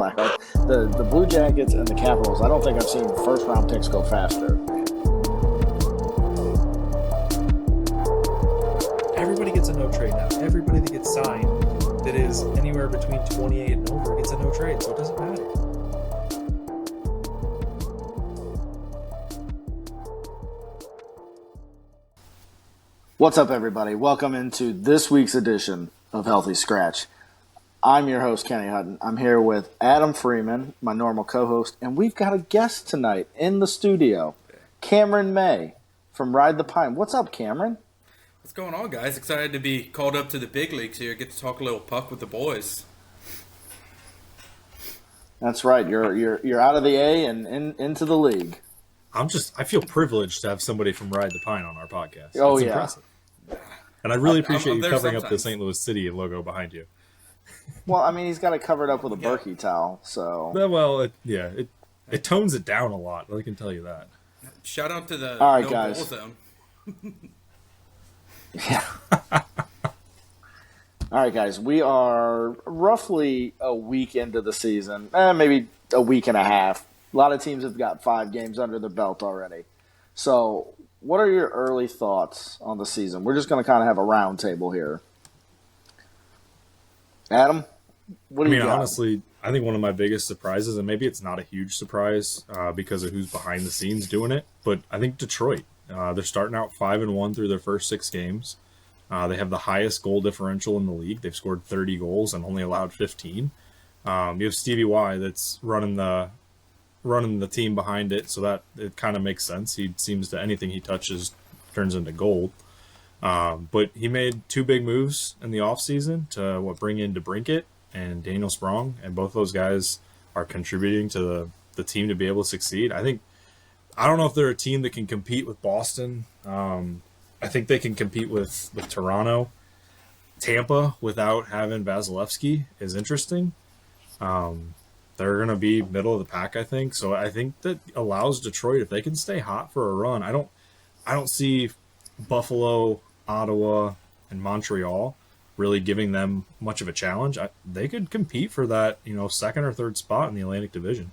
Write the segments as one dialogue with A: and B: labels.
A: quarterback. Like the Blue Jackets and the Capitals, I don't think I've seen first-round picks go faster.
B: Everybody gets a no-trade now. Everybody that gets signed that is anywhere between 28 and over gets a no-trade, so it doesn't matter.
A: What's up, everybody? Welcome into this week's edition of Healthy Scratch. I'm your host, Kenny Hutton. I'm here with Adam Freeman, my normal co-host, and we've got a guest tonight in the studio, Cameron May from Ride the Pine. What's up, Cameron?
C: What's going on, guys? Excited to be called up to the big leagues here. Get to talk a little puck with the boys.
A: That's right. You're out of the A and into the league.
B: I feel privileged to have somebody from Ride the Pine on our podcast.
A: Oh,
B: That's
A: yeah.
B: Impressive. And I really appreciate
C: I'm
B: you covering
C: sometimes.
B: up the St. Louis City logo behind you.
A: Well, I mean, he's got it covered up with a Berkey towel, so.
B: Well, it tones it down a lot. I can tell you that.
C: Shout out to the
A: All right,
C: no
A: guys.
C: goal zone.
A: Yeah. All right, guys. We are roughly a week into the season, maybe a week and a half. A lot of teams have got 5 games under their belt already. So, what are your early thoughts on the season? We're just going to kind of have a round table here. Adam, what do you got?
B: Honestly, I think one of my biggest surprises, and maybe it's not a huge surprise because of who's behind the scenes doing it, but I think Detroit. They're starting out 5-1 through their first 6 games. They have the highest goal differential in the league. They've scored 30 goals and only allowed 15. You have Stevie Y that's running the team behind it, so that it kind of makes sense. He seems to anything he touches turns into gold. But he made 2 big moves in the offseason to bring in DeBrincat and Daniel Sprong, and both those guys are contributing to the team to be able to succeed. I don't know if they're a team that can compete with Boston. I think they can compete with Toronto. Tampa without having Vasilevsky is interesting. They're going to be middle of the pack, I think. So I think that allows Detroit, if they can stay hot for a run. I don't see Buffalo, Ottawa, and Montreal really giving them much of a challenge. They could compete for that, second or third spot in the Atlantic Division.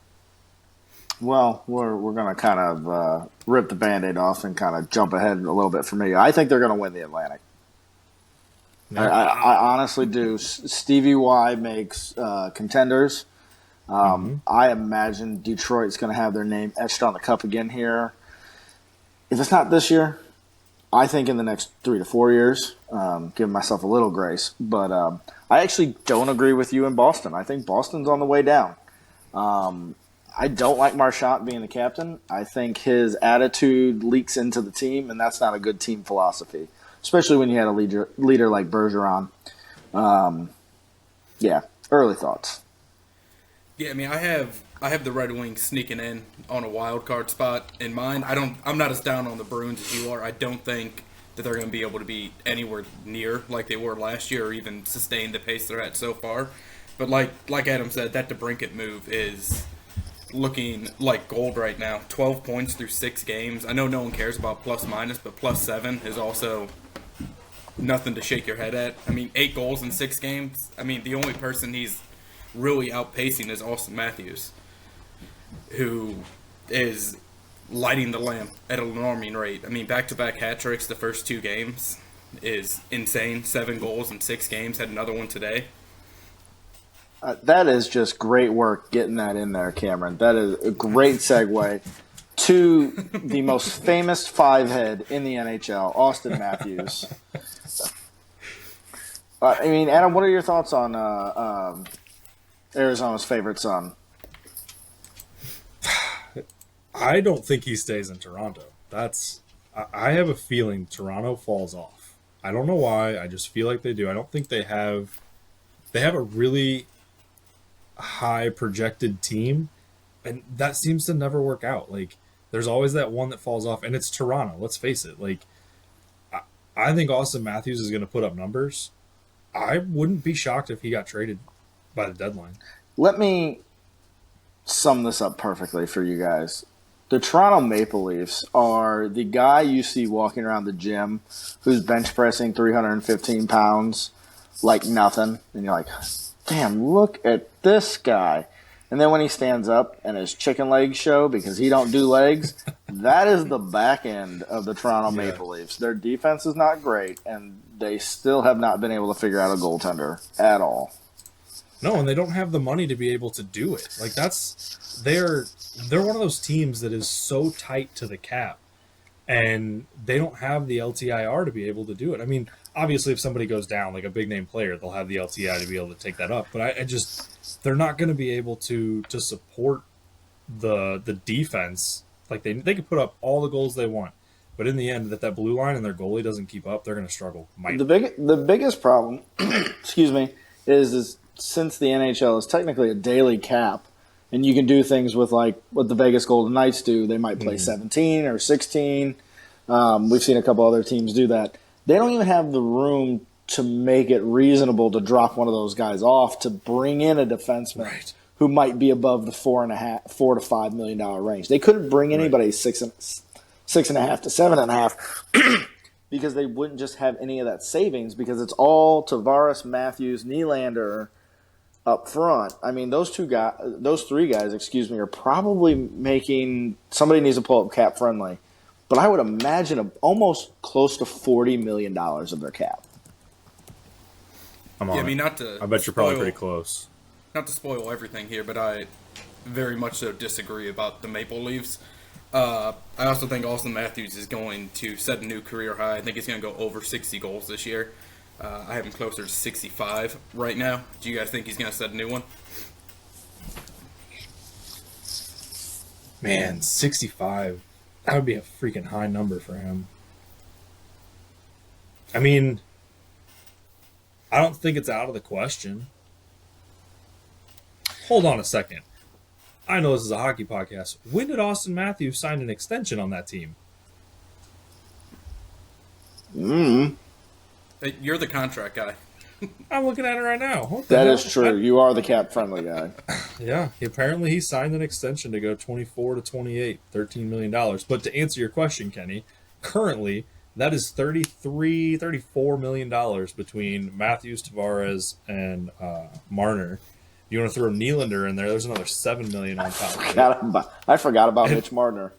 A: Well, we're going to kind of rip the Band-Aid off and kind of jump ahead a little bit for me. I think they're going to win the Atlantic. Yeah. I honestly do. Stevie Y makes contenders. I imagine Detroit's going to have their name etched on the cup again here. If it's not this year, I think in the next 3 to 4 years, giving myself a little grace. But I actually don't agree with you in Boston. I think Boston's on the way down. I don't like Marchand being the captain. I think his attitude leaks into the team, and that's not a good team philosophy, especially when you had a leader like Bergeron. Early thoughts.
C: Yeah, I have the Red Wings sneaking in on a wild card spot in mind. I'm not as down on the Bruins as you are. I don't think that they're going to be able to be anywhere near like they were last year or even sustain the pace they're at so far. But like Adam said, that DeBrincat move is looking like gold right now. 12 points through 6 games. I know no one cares about plus minus, but plus 7 is also nothing to shake your head at. 8 goals in 6 games. The only person he's really outpacing is Austin Matthews, who is lighting the lamp at an alarming rate. Back-to-back hat tricks the first 2 games is insane. 7 goals in 6 games. Had another one today.
A: That is just great work getting that in there, Cameron. That is a great segue to the most famous 5-head in the NHL, Austin Matthews. Adam, what are your thoughts on Arizona's favorite son?
B: I don't think he stays in Toronto. I have a feeling Toronto falls off. I don't know why. I just feel like they do. I don't think they have a really high projected team, and that seems to never work out. There's always that one that falls off, and it's Toronto. Let's face it. I think Austin Matthews is going to put up numbers. I wouldn't be shocked if he got traded by the deadline.
A: Let me sum this up perfectly for you guys. The Toronto Maple Leafs are the guy you see walking around the gym who's bench pressing 315 pounds like nothing. And you're like, damn, look at this guy. And then when he stands up and his chicken legs show because he don't do legs, that is the back end of the Toronto Maple Leafs. Their defense is not great, and they still have not been able to figure out a goaltender at all.
B: No, and they don't have the money to be able to do it. Like they're one of those teams that is so tight to the cap, and they don't have the LTIR to be able to do it. I mean, obviously, if somebody goes down, like a big name player, they'll have the LTI to be able to take that up. But I just they're not going to be able to support the defense. Like they can put up all the goals they want, but in the end, that blue line and their goalie doesn't keep up, they're going to struggle.
A: The biggest problem, excuse me, is since the NHL is technically a daily cap, and you can do things with like what the Vegas Golden Knights do. They might play 17 or 16. We've seen a couple other teams do that. They don't even have the room to make it reasonable to drop one of those guys off to bring in a defenseman who might be above the $4 to $5 million range. They couldn't bring anybody $6.5 to $7.5 because they wouldn't just have any of that savings because it's all Tavares, Matthews, Nylander up front. I mean, those three guys, are probably making. Somebody needs to pull up Cap Friendly, but I would imagine almost close to $40 million of their cap.
B: I mean, I bet you're probably pretty close.
C: Not to spoil everything here, but I very much so disagree about the Maple Leafs. I also think Austin Matthews is going to set a new career high. I think he's going to go over 60 goals this year. I have him closer to 65 right now. Do you guys think he's going to set a new one?
B: Man, 65. That would be a freaking high number for him. I mean, I don't think it's out of the question. Hold on a second. I know this is a hockey podcast. When did Austin Matthews sign an extension on that team?
C: You're the contract guy.
B: I'm looking at it right now.
A: That is true. You are the Cap Friendly guy.
B: Yeah, apparently he signed an extension to go 24 to 28, $13 million. But to answer your question, Kenny, currently that is $34 million between Matthews, Tavares, and Marner. You want to throw Nylander in there? There's another $7 million on top of it.
A: I forgot about Mitch Marner.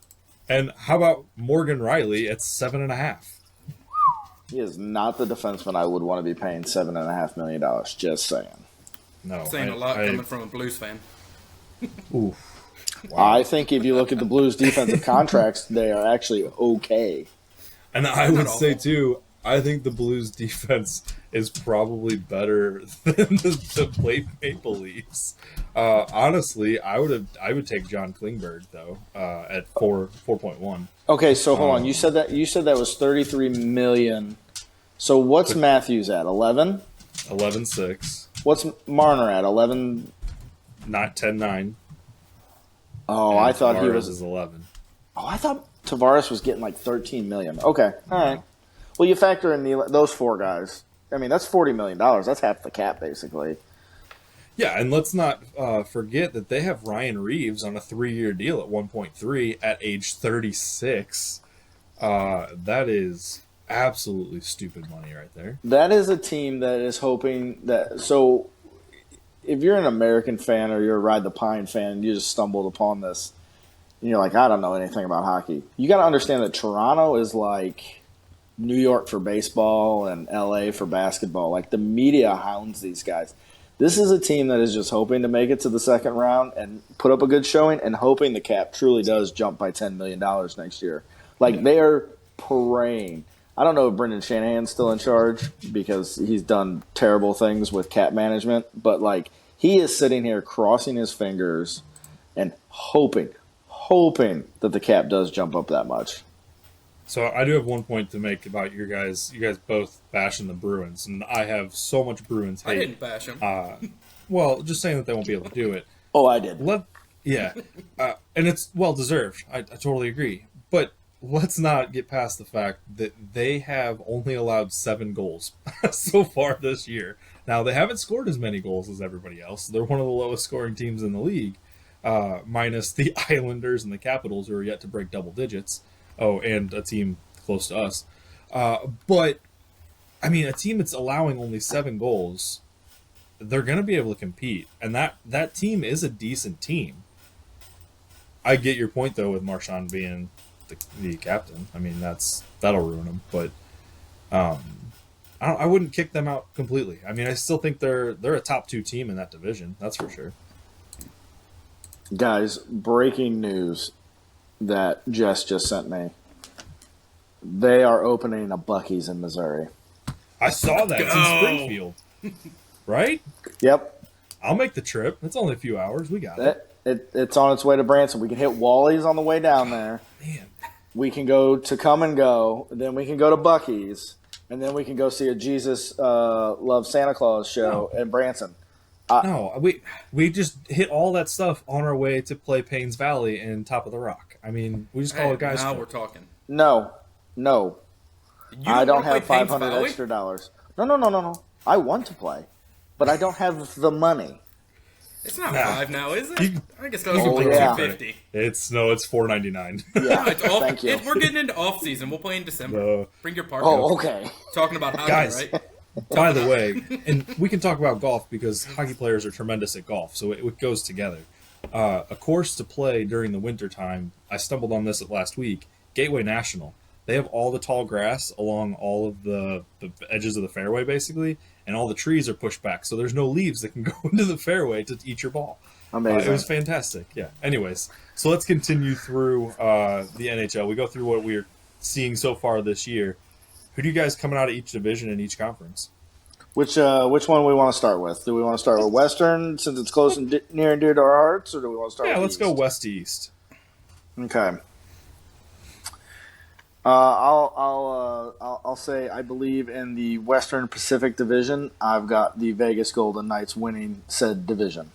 B: And how about Morgan Riley at $7.5?
A: He is not the defenseman I would want to be paying $7.5 million. Just saying.
B: No,
C: saying a lot coming from a Blues fan.
B: Oof.
A: Wow. I think if you look at the Blues' defensive contracts, they are actually okay.
B: And I would say too, I think the Blues' defense is probably better than the Maple Leafs. Honestly, I would take John Klingberg though at 4.1.
A: Okay, so hold on. You said that was $33 million. So what's Matthews at? 11?
B: 11.6.
A: What's Marner at? 11.
B: Not 10.9.
A: Oh, I thought
B: Tavares
A: he was
B: is 11.
A: Oh, I thought Tavares was getting like $13 million. Okay, all right. Well, you factor in those four guys. I mean, that's $40 million. That's half the cap, basically.
B: Yeah, and let's not forget that they have Ryan Reeves on a 3-year deal at 1.3 at age 36. That is absolutely stupid money right there.
A: That is a team that is hoping that. So, if you're an American fan or you're a Ride the Pine fan, and you just stumbled upon this, and you're like, I don't know anything about hockey. You got to understand that Toronto is like New York for baseball and LA for basketball. Like the media hounds these guys. This is a team that is just hoping to make it to the second round and put up a good showing and hoping the cap truly does jump by $10 million next year. Like they are praying. I don't know if Brendan Shanahan's still in charge because he's done terrible things with cap management, but like he is sitting here crossing his fingers and hoping that the cap does jump up that much.
B: So I do have one point to make about you guys both bashing the Bruins, and I have so much Bruins hate.
C: I didn't bash them.
B: Well, just saying that they won't be able to do it.
A: Oh, I did.
B: And it's well deserved. I totally agree. But let's not get past the fact that they have only allowed 7 goals so far this year. Now they haven't scored as many goals as everybody else. They're one of the lowest scoring teams in the league, minus the Islanders and the Capitals, who are yet to break double digits. Oh, and a team close to us. But, I mean, a team that's allowing only 7 goals they're going to be able to compete, and that team is a decent team. I get your point though with Marchand being the captain. I mean, that'll ruin him, but I wouldn't kick them out completely. I mean, I still think they're a top 2 team in that division. That's for sure.
A: Guys, breaking news that Jess just sent me. They are opening a Buc-ee's in Missouri.
B: I saw that. It's in Springfield. Right?
A: Yep.
B: I'll make the trip. It's only a few hours. We got it.
A: It's on its way to Branson. We can hit Wally's on the way down there.
B: Man.
A: We can go to Come and Go. Then we can go to Buc-ee's. And then we can go see a Jesus Loves Santa Claus show in Branson.
B: No, we just hit all that stuff on our way to play Paynes Valley and Top of the Rock. I mean, we just call it guys.
C: Now we're talking.
A: No. I don't have
C: play Paynes
A: 500
C: Valley?
A: extra dollars. No. I want to play, but I don't have the money.
C: It's not 5 now, is it? I guess that was
A: Oh,
C: like
A: yeah.
C: $250.
B: It's $4.99.
A: Yeah,
C: It's off,
A: thank you.
C: we're getting into off season. We'll play in December. Bring your park.
A: Oh, okay.
C: Talking about hockey,
B: Guys.
C: right?
B: By the way, and we can talk about golf because hockey players are tremendous at golf, so it goes together. A course to play during the winter time, I stumbled on this last week, Gateway National. They have all the tall grass along all of the edges of the fairway, basically, and all the trees are pushed back, so there's no leaves that can go into the fairway to eat your ball.
A: Amazing.
B: It was fantastic, yeah. Anyways, so let's continue through the NHL. We go through what we're seeing so far this year. Who do you guys coming out of each division in each conference?
A: Which one we want to start with? Do we want to start with Western since it's close and near and dear to our hearts, or do we want to start?
B: Yeah,
A: with
B: let's
A: East?
B: go west to east.
A: Okay. I'll say I believe in the Western Pacific Division. I've got the Vegas Golden Knights winning said division.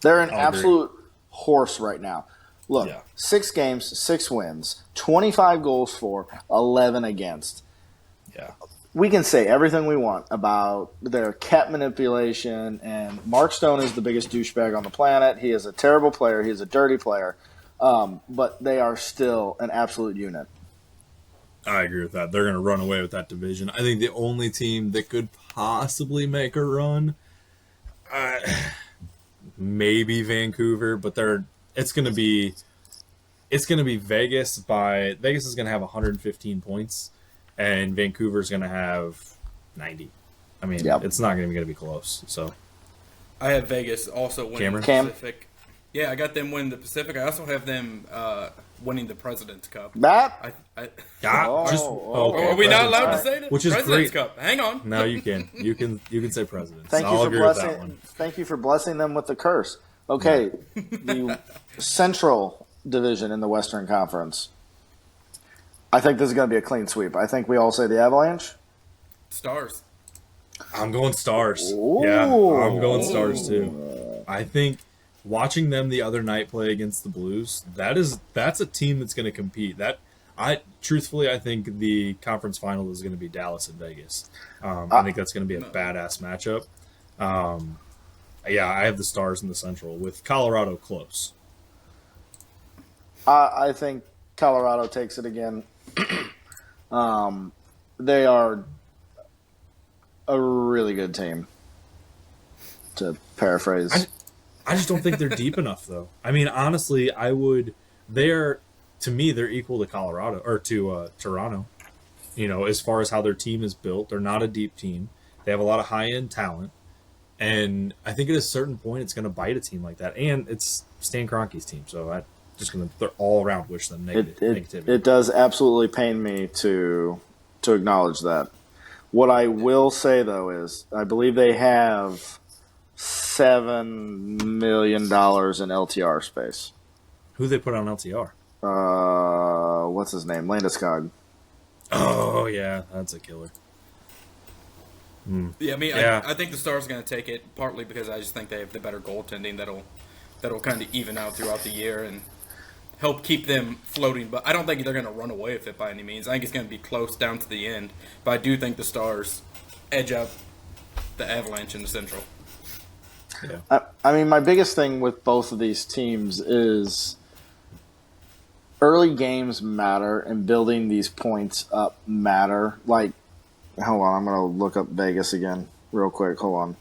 A: They're an absolute horse right now. Look, 6 games, 6 wins, 25 goals for, 11 against.
B: Yeah.
A: We can say everything we want about their cap manipulation, and Mark Stone is the biggest douchebag on the planet. He is a terrible player. He is a dirty player. But they are still an absolute unit.
B: I agree with that. They're going to run away with that division. I think the only team that could possibly make a run, maybe Vancouver, but it's going to be Vegas. Vegas is going to have 115 points, and Vancouver's going to have 90. I mean, it's not going to be close. So,
C: I have Vegas also winning the
A: Cam?
C: Pacific. Yeah, I got them winning the Pacific. I also have them winning the President's Cup.
A: That?
B: okay,
C: Are we not allowed to say that?
B: Which is
C: President's
B: great.
C: Cup. Hang on.
B: No, you can. You can say Presidents.
A: Thank
B: I'll
A: you for
B: agree with that
A: blessing.
B: one.
A: Thank you for blessing them with the curse. Okay, the Central Division in the Western Conference. I think this is going to be a clean sweep. I think we all say the Avalanche.
C: Stars.
B: I'm going Stars.
A: Ooh.
B: Yeah, I'm going Stars too. I think watching them the other night play against the Blues, that's a team that's going to compete. Truthfully, I think the conference final is going to be Dallas and Vegas. I think that's going to be a badass matchup. I have the Stars in the Central with Colorado close.
A: I think Colorado takes it again. They are a really good team, to paraphrase.
B: I just don't think they're deep enough, though. I mean, honestly, they're equal to Colorado or to Toronto. You know, as far as how their team is built, they're not a deep team. They have a lot of high-end talent. And I think at a certain point, it's going to bite a team like that. And it's Stan Kroenke's team, so I'm just going to all around wish them negativity.
A: It does absolutely pain me to acknowledge that. What I will say, though, is I believe they have $7 million in LTR space.
B: Who they put on LTR?
A: What's his name? Landeskog.
B: Oh, yeah, that's a killer.
C: Yeah, I mean,
B: Yeah.
C: I think the Stars are going to take it, partly because I just think they have the better goaltending that'll kind of even out throughout the year and help keep them floating. But I don't think they're going to run away with it by any means. I think it's going to be close down to the end. But I do think the Stars edge out the Avalanche in the Central.
B: Yeah.
A: I mean, my biggest thing with both of these teams is early games matter and building these points up matter. Like, hold on, I'm going to look up Vegas again real quick. Hold on.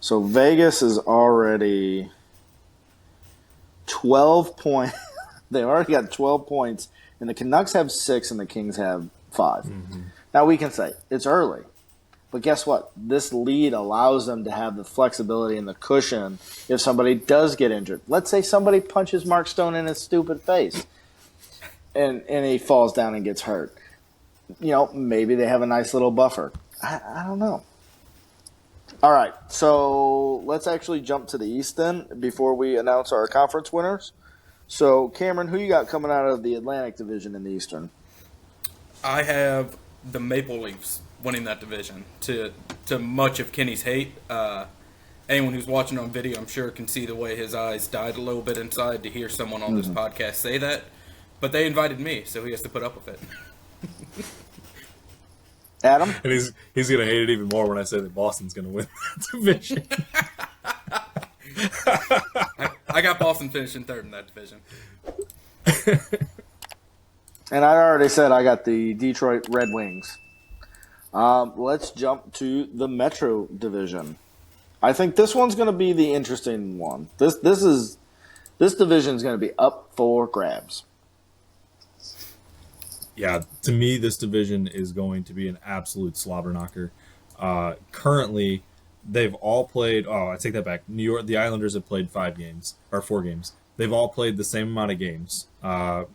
A: So Vegas is already 12 points. They already got 12 points, and the Canucks have 6 and the Kings have 5. Mm-hmm. Now we can say it's early, but guess what? This lead allows them to have the flexibility and the cushion if somebody does get injured. Let's say somebody punches Mark Stone in his stupid face, and he falls down and gets hurt. Maybe they have a nice little buffer. I don't know. All right, so let's actually jump to the East then before we announce our conference winners. So, Cameron, who you got coming out of the Atlantic Division in the Eastern?
C: I have the Maple Leafs winning that division, to much of Kenny's hate. Anyone who's watching on video, I'm sure, can see the way his eyes died a little bit inside to hear someone on this podcast say that. But they invited me, so he has to put up with it.
A: Adam?
B: And he's going to hate it even more when I say that Boston's going to win that division.
C: I got Boston finishing third in that division.
A: And I already said I got the Detroit Red Wings. Let's jump to the Metro Division. I think this one's going to be the interesting one. This division is going to be up for grabs.
B: Yeah, to me, this division is going to be an absolute slobber knocker. Currently, they've all played. Oh, I take that back. New York, the Islanders have played 4 games. They've all played the same amount of games. God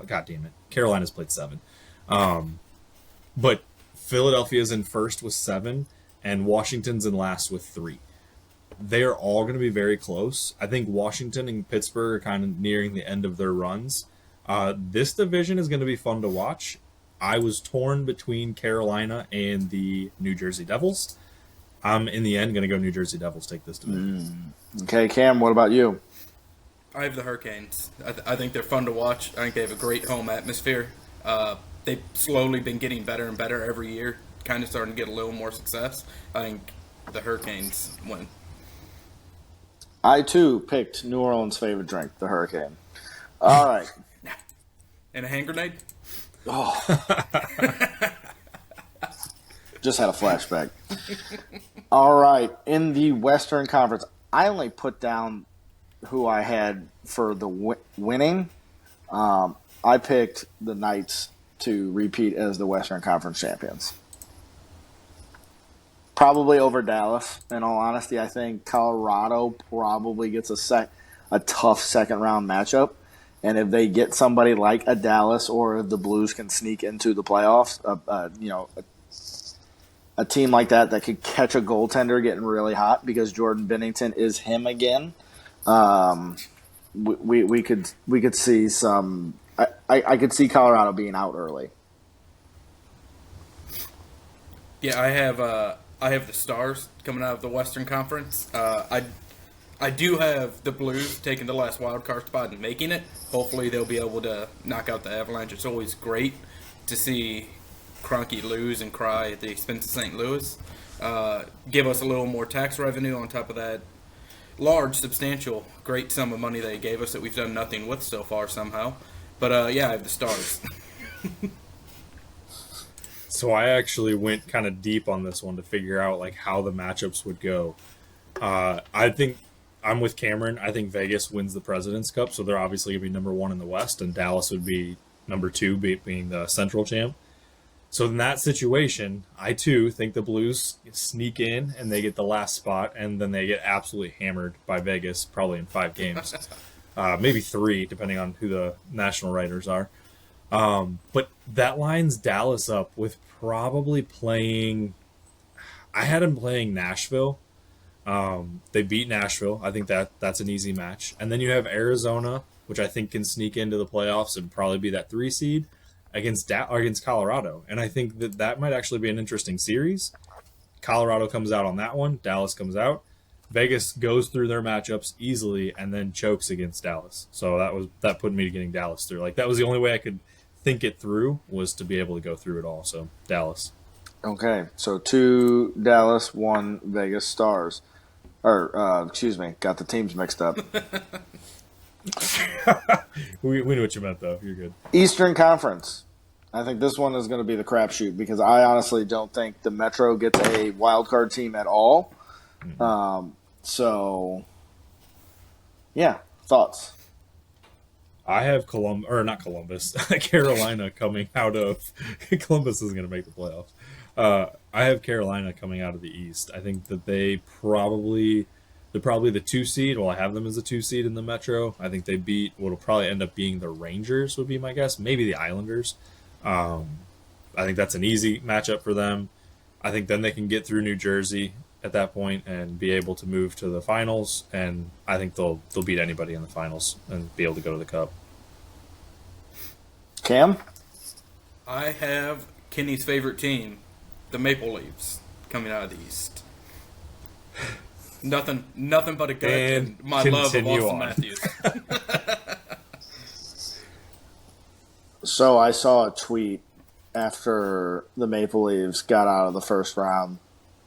B: damn it, Carolina's played 7. But Philadelphia's in first with 7, and Washington's in last with 3. They are all going to be very close. I think Washington and Pittsburgh are kind of nearing the end of their runs. This division is going to be fun to watch. I was torn between Carolina and the New Jersey Devils. I'm, in the end, going to go New Jersey Devils take this division.
A: Okay, Cam, what about you?
C: I have the Hurricanes. I think they're fun to watch. I think they have a great home atmosphere. They've slowly been getting better and better every year, kind of starting to get a little more success. I think the Hurricanes win.
A: I, too, picked New Orleans' favorite drink, the Hurricane. All right.
C: And a hand grenade?
A: Oh. Just had a flashback. All right. In the Western Conference, I only put down who I had for the winning. I picked the Knights to repeat as the Western Conference champions. Probably over Dallas. In all honesty, I think Colorado probably gets a tough second-round matchup. And if they get somebody like a Dallas or the Blues can sneak into the playoffs, a team like that could catch a goaltender getting really hot because Jordan Binnington is him again. We could see some. I could see Colorado being out early.
C: Yeah, I have the Stars coming out of the Western Conference. I do have the Blues taking the last wild card spot and making it. Hopefully they'll be able to knock out the Avalanche. It's always great to see Kroenke lose and cry at the expense of St. Louis. Give us a little more tax revenue on top of that large, substantial, great sum of money they gave us that we've done nothing with so far somehow. But yeah, I have the Stars.
B: So I actually went kind of deep on this one to figure out like how the matchups would go. I think I'm with Cameron. I think Vegas wins the President's Cup, so they're obviously going to be number 1 in the West, and Dallas would be number 2, being the Central champ. So in that situation, I too think the Blues sneak in and they get the last spot, and then they get absolutely hammered by Vegas, probably in 5 games, maybe 3, depending on who the national writers are. But that lines Dallas up with probably playing. I had them playing Nashville. They beat Nashville. I think that's an easy match. And then you have Arizona, which I think can sneak into the playoffs and probably be that 3 seed against Colorado. And I think that might actually be an interesting series. Colorado comes out on that one. Dallas comes out. Vegas goes through their matchups easily and then chokes against Dallas. So that put me to getting Dallas through. Like that was the only way I could think it through, was to be able to go through it all. So Dallas. Okay,
A: so 2 Dallas, 1 Vegas Stars. Got the teams mixed up.
B: we knew what you meant, though. You're good.
A: Eastern Conference. I think this one is going to be the crapshoot because I honestly don't think the Metro gets a wild card team at all. So, yeah, thoughts.
B: I have not Columbus, Carolina coming out of Columbus isn't going to make the playoffs. I have Carolina coming out of the East. I think that they're probably the 2 seed. Well, I have them as a 2 seed in the Metro. I think they beat what'll probably end up being the Rangers would be my guess. Maybe the Islanders. I think that's an easy matchup for them. I think then they can get through New Jersey at that point and be able to move to the finals, and I think they'll beat anybody in the finals and be able to go to the Cup.
A: Cam?
C: I have Kenny's favorite team, the Maple Leafs, coming out of the East. Nothing but a gut and my love of Austin Matthews.
A: So I saw a tweet after the Maple Leafs got out of the first round,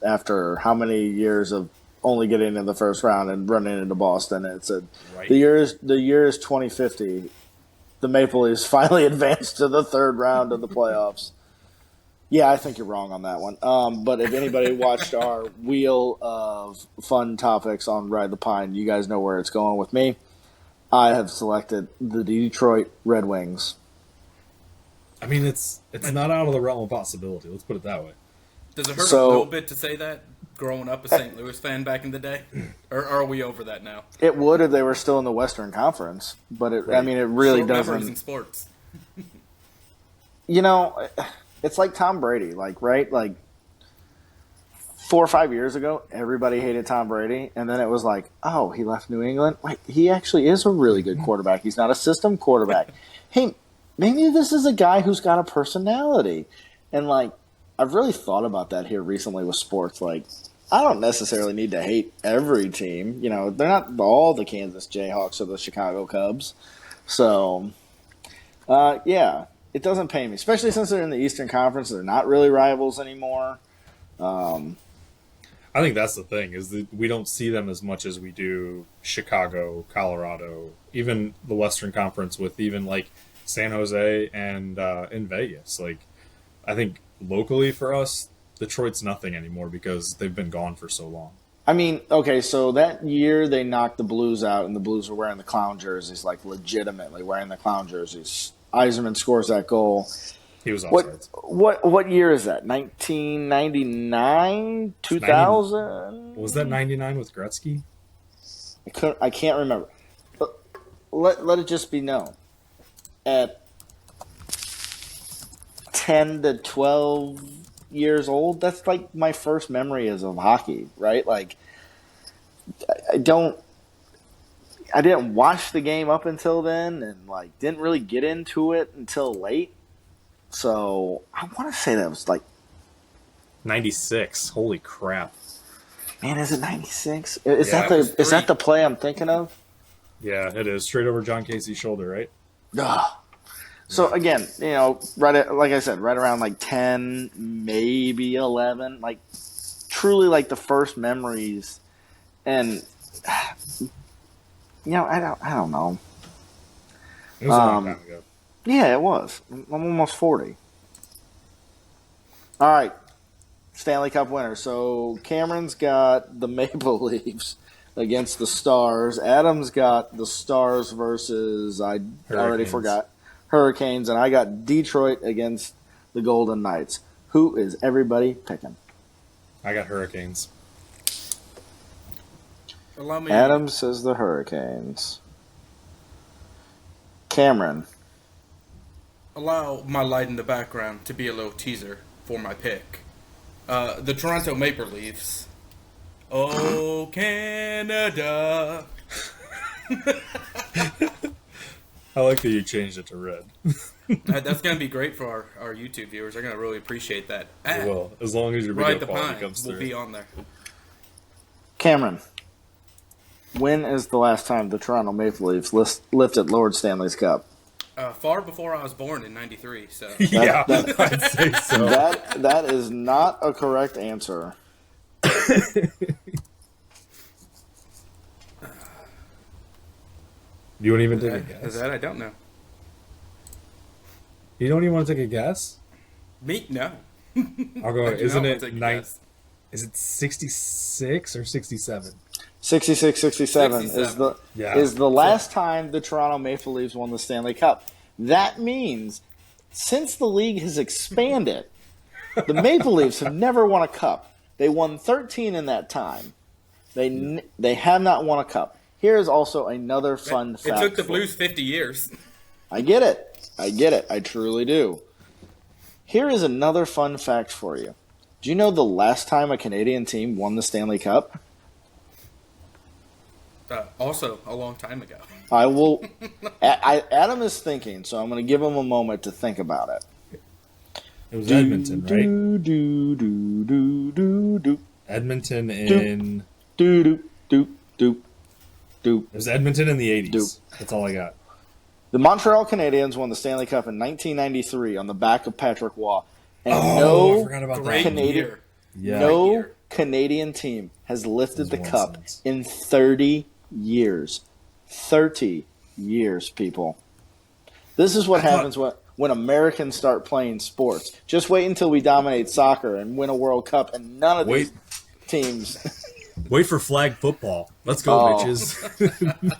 A: after how many years of only getting in the first round and running into Boston, and it said,
B: Right.
A: the year is 2050. The Maple Leafs finally advanced to the third round of the playoffs. Yeah, I think you're wrong on that one. But if anybody watched our wheel of fun topics on Ride the Pine, you guys know where it's going with me. I have selected the Detroit Red Wings.
B: I mean, it's not out of the realm of possibility. Let's put it that way.
C: Does it hurt a little bit to say that, growing up a St. Louis fan back in the day? Or are we over that now?
A: It would if they were still in the Western Conference, but it really
C: Short
A: doesn't.
C: memories in sports.
A: You know, it's like Tom Brady, right? Like 4 or 5 years ago, everybody hated Tom Brady, and then it was like, oh, he left New England? Wait, he actually is a really good quarterback. He's not a system quarterback. Hey, maybe this is a guy who's got a personality. And, like, I've really thought about that here recently with sports. Like, I don't necessarily need to hate every team. You know, they're not all the Kansas Jayhawks or the Chicago Cubs. So, yeah, it doesn't pain me, especially since they're in the Eastern Conference. They're not really rivals anymore.
B: I think that's the thing, is that we don't see them as much as we do Chicago, Colorado, even the Western Conference with even, like, San Jose and in Vegas. Like, I think locally for us, Detroit's nothing anymore because they've been gone for so long.
A: I mean, okay, so that year they knocked the Blues out, and the Blues were wearing the clown jerseys, like legitimately wearing the clown jerseys. Yzerman scores that goal.
B: He was offsides.
A: What year is that? 1999? 2000?
B: Was that 99 with Gretzky?
A: I can't remember. But let it just be known. At 10 to 12 years old, that's like my first memory is of hockey, right? Like, I didn't watch the game up until then, and like didn't really get into it until late. So I want to say that was like
B: 96. Holy crap!
A: Man, is it 96? Is
C: Yeah,
A: that the play I'm thinking of?
B: Yeah, it is straight over John Casey's shoulder, right?
A: Ugh. So again, you know, like I said, right around like 10, maybe 11, like truly like the first memories, and you know, I don't know.
B: It was a long time ago.
A: Yeah, it was. I'm almost 40. All right, Stanley Cup winner. So Cameron's got the Maple Leafs against the Stars. Adam's got the Stars versus I already forgot. Hurricanes, and I got Detroit against the Golden Knights. Who is everybody picking?
B: I got Hurricanes.
A: Adam says the Hurricanes. Cameron.
C: Allow my light in the background to be a little teaser for my pick. The Toronto Maple Leafs. Oh, Canada.
B: I like that you changed it to red.
C: That's going to be great for our YouTube viewers. They're going to really appreciate that.
B: Well, as long as your
C: Ride
B: video
C: the
B: quality
C: Pine
B: comes
C: will
B: through.
C: be on there.
A: Cameron. When is the last time the Toronto Maple Leafs lifted Lord Stanley's Cup?
C: Far before I was born in '93. So
B: Yeah, I'd say so.
A: That is not a correct answer.
B: You won't even take a guess?
C: That I don't know.
B: You don't even want to take a guess?
C: Me? No.
B: I'll go.
C: I do
B: Isn't
C: not
B: it
C: want to take a
B: nine?
C: guess.
B: Is it 66 or 67?
A: 66-67 is the last time the Toronto Maple Leafs won the Stanley Cup. That means since the league has expanded, the Maple Leafs have never won a cup. They won 13 in that time. They have not won a cup. Here is also another fun fact.
C: It took the Blues 50 years.
A: I get it. I truly do. Here is another fun fact for you. Do you know the last time a Canadian team won the Stanley Cup?
C: Also, a long time ago.
A: I will. Adam is thinking, so I'm going to give him a moment to think about it.
B: It was Edmonton, right?
A: Do.
B: Edmonton in.
A: Do.
B: It was Edmonton in the 80s. That's all I got.
A: The Montreal Canadiens won the Stanley Cup in 1993 on the back of Patrick Waugh. And
B: I forgot about that.
A: Canadian team has lifted the cup in 30 years. 30 years, people. This is what happens when Americans start playing sports. Just wait until we dominate soccer and win a World Cup, and none of these teams.
B: Wait for flag football. Let's go, bitches.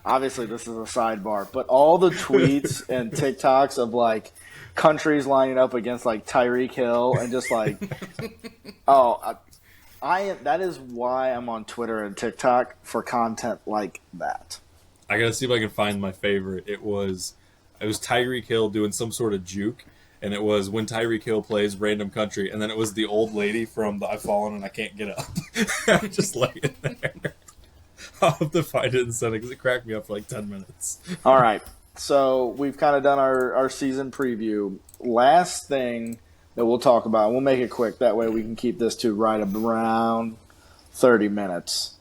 A: Obviously, this is a sidebar, but all the tweets and TikToks of like countries lining up against like Tyreek Hill and just like, that is why I'm on Twitter and TikTok for content like that.
B: I gotta see if I can find my favorite. It was Tyreek Hill doing some sort of juke, and it was when Tyreek Hill plays random country, and then it was the old lady from the I've Fallen and I Can't Get Up. Just laying there. I'll have to find it and send it because it cracked me up for like 10 minutes.
A: All right. So we've kind of done our season preview. Last thing that we'll talk about, we'll make it quick. That way we can keep this to right around 30 minutes.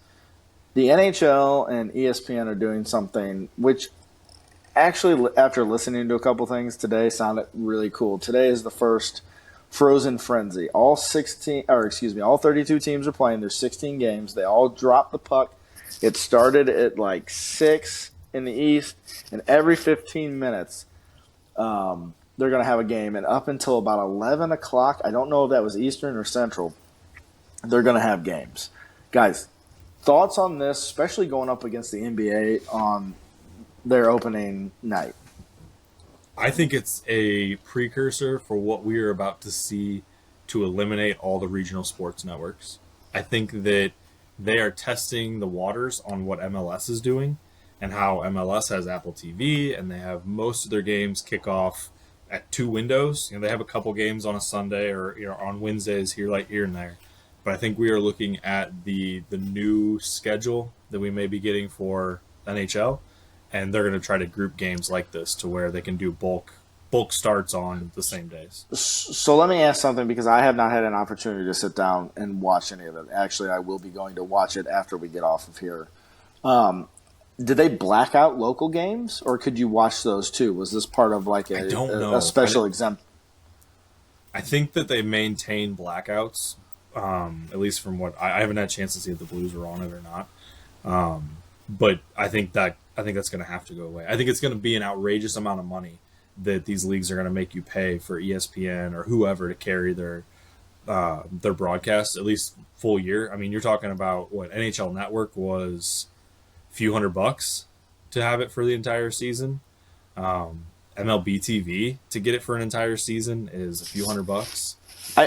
A: The NHL and ESPN are doing something which actually, after listening to a couple things today, sounded really cool. Today is the first Frozen Frenzy. All 32 teams are playing. There's 16 games. They all drop the puck. It started at like 6 in the East, and every 15 minutes they're going to have a game. And up until about 11 o'clock, I don't know if that was Eastern or Central, they're going to have games. Guys, thoughts on this, especially going up against the NBA on their opening night?
B: I think it's a precursor for what we are about to see to eliminate all the regional sports networks. I think that they are testing the waters on what MLS is doing and how MLS has Apple TV and they have most of their games kick off at 2 windows. They have a couple games on a Sunday or on Wednesdays here and there. But I think we are looking at the new schedule that we may be getting for NHL, and they're going to try to group games like this to where they can do bulk starts on the same days.
A: So let me ask something, because I have not had an opportunity to sit down and watch any of it. Actually, I will be going to watch it after we get off of here. Did they black out local games, or could you watch those too? Was this part of like a special exempt?
B: I think that they maintain blackouts, at least from what I haven't had a chance to see if the Blues are on it or not. But I think that's going to have to go away. I think it's going to be an outrageous amount of money that these leagues are going to make you pay for ESPN or whoever to carry their broadcast, at least full year. I mean, you're talking about what NHL Network was a few $100 to have it for the entire season. MLB TV to get it for an entire season is a few $100.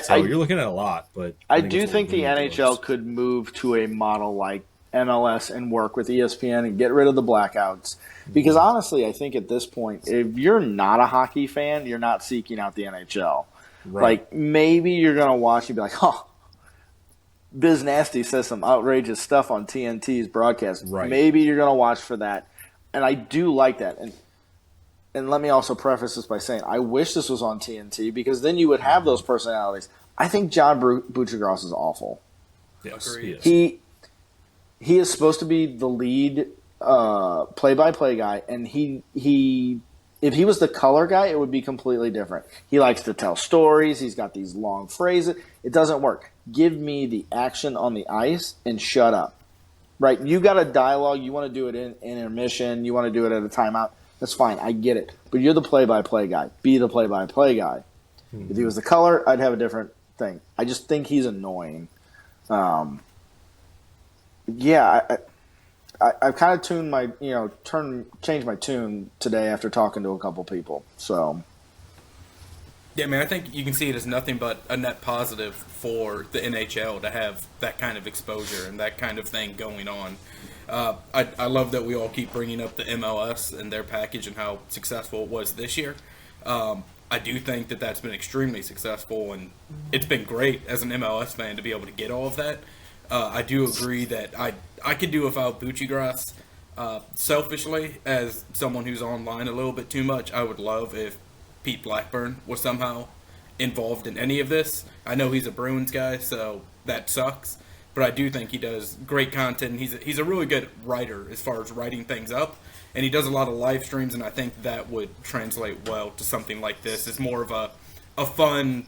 B: So you're looking at a lot, but
A: I do think the NHL could move to a model like MLS and work with ESPN and get rid of the blackouts. Because honestly, I think at this point, if you're not a hockey fan, you're not seeking out the NHL. Right. Like, maybe you're going to watch and be like, Biz Nasty says some outrageous stuff on TNT's broadcast.
B: Right.
A: Maybe you're going to watch for that. And I do like that. And let me also preface this by saying I wish this was on TNT, because then you would have those personalities. I think John Buccigross is awful.
B: Yes,
A: he is supposed to be the lead play-by-play guy, and he if he was the color guy, it would be completely different. He likes to tell stories. He's got these long phrases. It doesn't work. Give me the action on the ice and shut up. Right? You got a dialogue. You want to do it in intermission. You want to do it at a timeout. That's fine. I get it. But you're the play-by-play guy. Be the play-by-play guy. Mm-hmm. If he was the color, I'd have a different thing. I just think he's annoying. Um, yeah, I've kind of tuned my, changed my tune today after talking to a couple people. So,
C: Yeah, I mean, I think you can see it as nothing but a net positive for the NHL to have that kind of exposure and that kind of thing going on. I love that we all keep bringing up the MLS and their package and how successful it was this year. I do think that that's been extremely successful, and it's been great as an MLS fan to be able to get all of that. I do agree that I could do without Buccigross. Selfishly, as someone who's online a little bit too much, I would love if Pete Blackburn was somehow involved in any of this. I know he's a Bruins guy, so that sucks. But I do think he does great content. He's a really good writer as far as writing things up, and he does a lot of live streams. And I think that would translate well to something like this. It's more of a fun,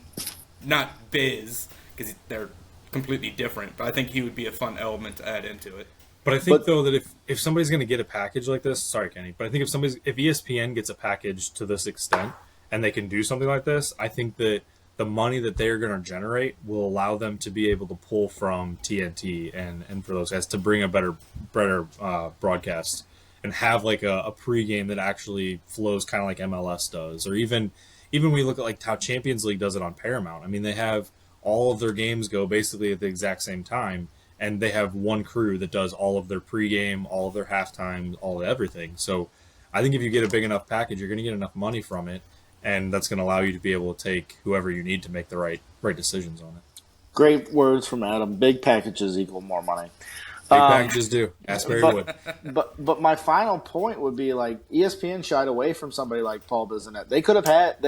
C: not biz, because they're completely different. But I think he would be a fun element to add into it.
B: But I think though that if somebody's going to get a package like this, sorry Kenny, but I think if ESPN gets a package to this extent and they can do something like this, I think that the money that they're going to generate will allow them to be able to pull from TNT and for those guys to bring a better broadcast and have like a pregame that actually flows kind of like MLS does, or even we look at like how Champions League does it on Paramount. I mean, they have all of their games go basically at the exact same time, and they have one crew that does all of their pregame, all of their halftime, all of everything. So I think if you get a big enough package, you're going to get enough money from it, and that's going to allow you to be able to take whoever you need to make the right decisions on it.
A: great words from Adam. Big packages equal more money.
B: Big packages do. Asbury would.
A: But my final point would be like ESPN shied away from somebody like Paul Bissonnette. They could have had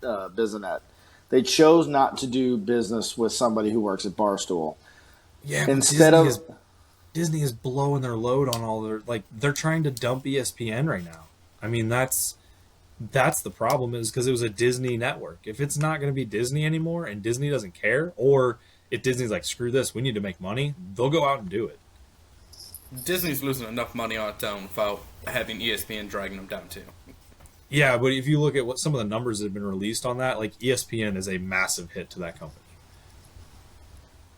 A: Bissonnette. They chose not to do business with somebody who works at Barstool.
B: Yeah,
A: Instead
B: Disney is blowing their load on all their they're trying to dump ESPN right now. I mean that's the problem is because it was a Disney network. If it's not going to be Disney anymore and Disney doesn't care, or if Disney's like screw this, we need to make money, they'll go out and do it.
C: Disney's losing enough money on its own without having ESPN dragging them down too.
B: Yeah, but if you look at what some of the numbers that have been released on that, like ESPN is a massive hit to that company.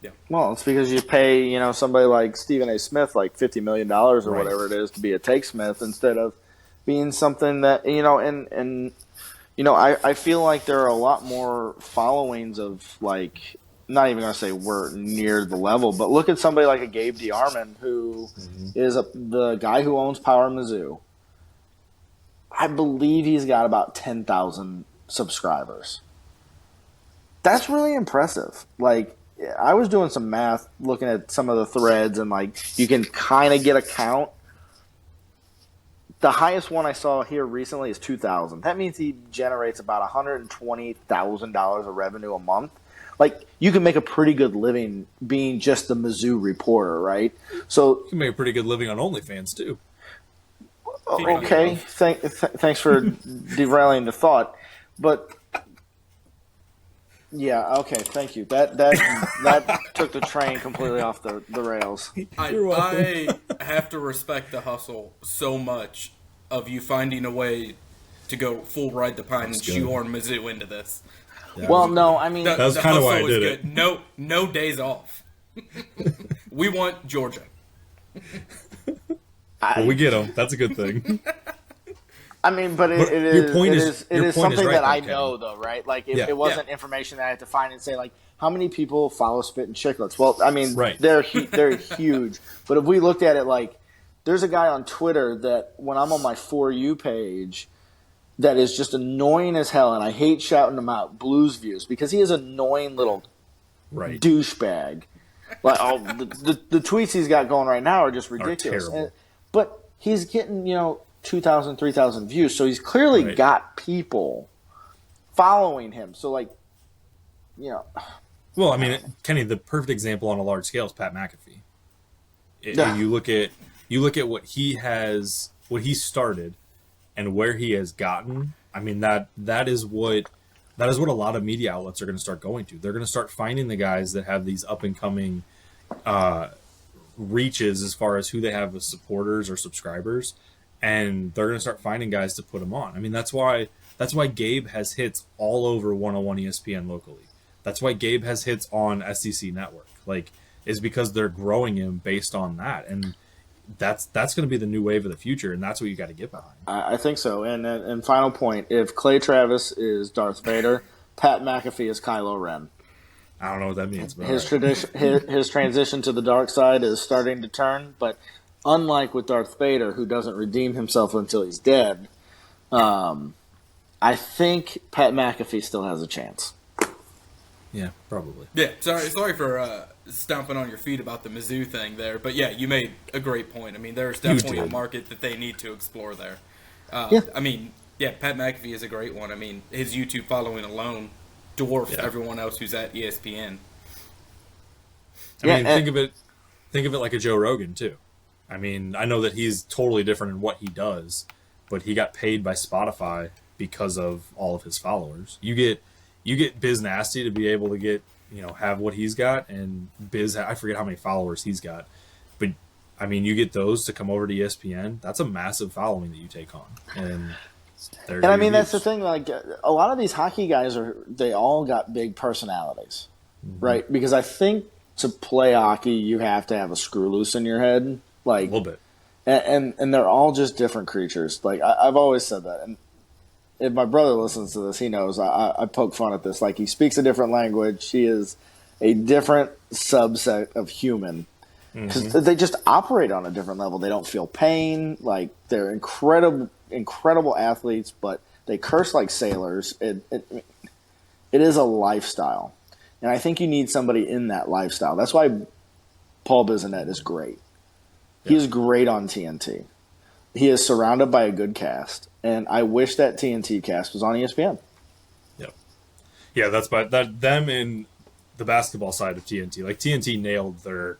C: Yeah.
A: Well, it's because you pay, somebody like Stephen A. Smith like $50 million or
B: Right.
A: whatever it is to be a Take Smith instead of being something that, I feel like there are a lot more followings of like, not even going to say we're near the level, but look at somebody like a Gabe DeArmond who is the guy who owns Power Mizzou. I believe he's got about 10,000 subscribers. That's really impressive. Like, I was doing some math looking at some of the threads, and like you can kind of get a count. The highest one I saw here recently is 2,000. That means he generates about $120,000 of revenue a month. Like, you can make a pretty good living being just the Mizzou reporter, right? So
B: You can make a pretty good living on OnlyFans too.
A: okay, thanks for derailing the thought, but yeah, okay, thank you. That took the train completely off the rails.
C: I have to respect the hustle so much of you finding a way to go full ride the pine and shoehorn Mizzou into this.
B: Yeah,
A: Well, no, I mean,
B: That was
C: The
B: kinda why I
C: hustle is
B: did it.
C: No days off. We want Georgia.
B: Well, we get them. That's a good thing.
A: I mean, but
B: But
A: it
B: your
A: is
B: point
A: it
B: is-
A: is it
B: your
A: is
B: point is
A: something
B: right,
A: that I
B: though,
A: know,
B: Kevin.
A: though, right? Like, it
B: Yeah.
A: wasn't information that I had to find and say, like, how many people follow Spit and Chicklets? Well, I mean,
B: Right.
A: they're huge. But if we looked at it, like, there's a guy on Twitter that when I'm on my For You page that is just annoying as hell, and I hate shouting him out, Blues Views, because he is an annoying little
B: Right.
A: douchebag. Like, the tweets he's got going right now are just ridiculous.
B: terrible.
A: But he's getting 2,000, 3,000 views, so he's clearly
B: Right.
A: got people following him. So like,
B: Well, I mean, Kenny, the perfect example on a large scale is Pat McAfee.
A: Yeah.
B: You look at what he started, and where he has gotten. I mean, that is what a lot of media outlets are going to start going to. They're going to start finding the guys that have these up and coming reaches as far as who they have as supporters or subscribers, and they're going to start finding guys to put them on. I mean, that's why Gabe has hits all over 101 ESPN locally. That's why Gabe has hits on SEC Network. like, is because they're growing him based on that. And that's going to be the new wave of the future, and that's what you got to get behind.
A: I think so. And final point: if Clay Travis is Darth Vader, Pat McAfee is Kylo Ren.
B: I don't know what that means, but
A: His transition to the dark side is starting to turn, but unlike with Darth Vader, who doesn't redeem himself until he's dead, I think Pat McAfee still has a chance.
B: yeah, probably.
C: Yeah, sorry for stomping on your feet about the Mizzou thing there, but yeah, you made a great point. I mean, there's definitely a market that they need to explore there. I mean, yeah, Pat McAfee is a great one. I mean, his YouTube following alone dwarfs everyone else who's at ESPN.
B: I mean, think of it like a Joe Rogan too. I mean, I know that he's totally different in what he does, but he got paid by Spotify because of all of his followers. You get Biz Nasty to be able to get, have what he's got, and Biz, I forget how many followers he's got, but I mean, you get those to come over to ESPN. That's a massive following that you take on, and I
A: mean, that's the thing. Like, a lot of these hockey guys they all got big personalities, right? Because I think to play hockey, you have to have a screw loose in your head, like
B: a little bit,
A: and they're all just different creatures. Like I've always said that, and if my brother listens to this, he knows I poke fun at this. Like, he speaks a different language. He is a different subset of human because they just operate on a different level. They don't feel pain. Like, they're incredible athletes, but they curse like sailors. It is a lifestyle, and I think you need somebody in that lifestyle. That's why Paul Bissonnette is great. He is great on TNT. He is surrounded by a good cast, and I wish that TNT cast was on ESPN.
B: Yep. Yeah, that's them in the basketball side of TNT. Like, TNT nailed their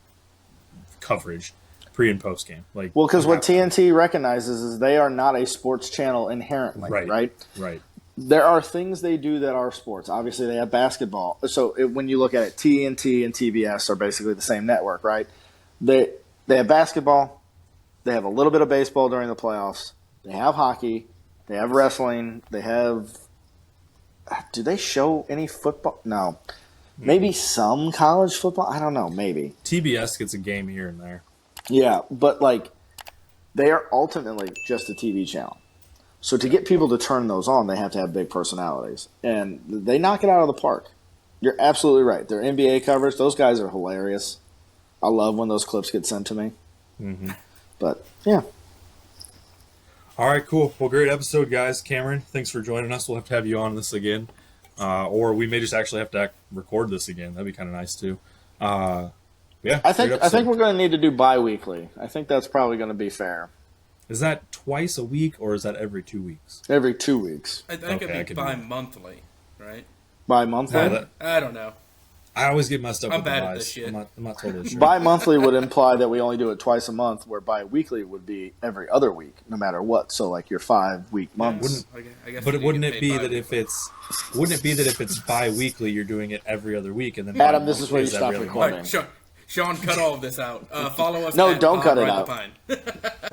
B: coverage pre and post game. Like,
A: well, because what TNT recognizes is they are not a sports channel inherently, right? There are things they do that are sports. Obviously, they have basketball. So when you look at it, TNT and TBS are basically the same network, right? They have basketball. They have a little bit of baseball during the playoffs. They have hockey. They have wrestling. They have – do they show any football? No. Maybe some college football? I don't know. Maybe.
B: TBS gets a game here and there.
A: Yeah, but, like, they are ultimately just a TV channel. So to get people to turn those on, they have to have big personalities. And they knock it out of the park. You're absolutely right. Their NBA coverage, those guys are hilarious. I love when those clips get sent to me.
B: Mm-hmm.
A: But, yeah.
B: All right, cool. Well, great episode, guys. Cameron, thanks for joining us. We'll have to have you on this again. Or we may just actually have to record this again. That'd be kind of nice, too. Yeah,
A: I think we're going to need to do bi-weekly. I think that's probably going to be fair.
B: Is that twice a week, or is that every 2 weeks?
A: Every 2 weeks.
C: I think it'd be bi-monthly, right?
A: Bi-monthly?
C: I don't know.
B: I always get messed up with
C: bad
B: the
C: at
B: buys.
C: this shit.
B: I'm not totally sure.
A: Bi-monthly would imply that we only do it twice a month, where bi-weekly would be every other week, no matter what. So, like, your 5-week months.
B: But wouldn't it be that if it's bi-weekly, you're doing it every other week, and then
A: Adam, this is where you stop recording.
C: All right, Sean, cut all of this out. Follow us.
A: No,
C: at
A: don't cut it
C: Ride
A: out.
C: the Pine.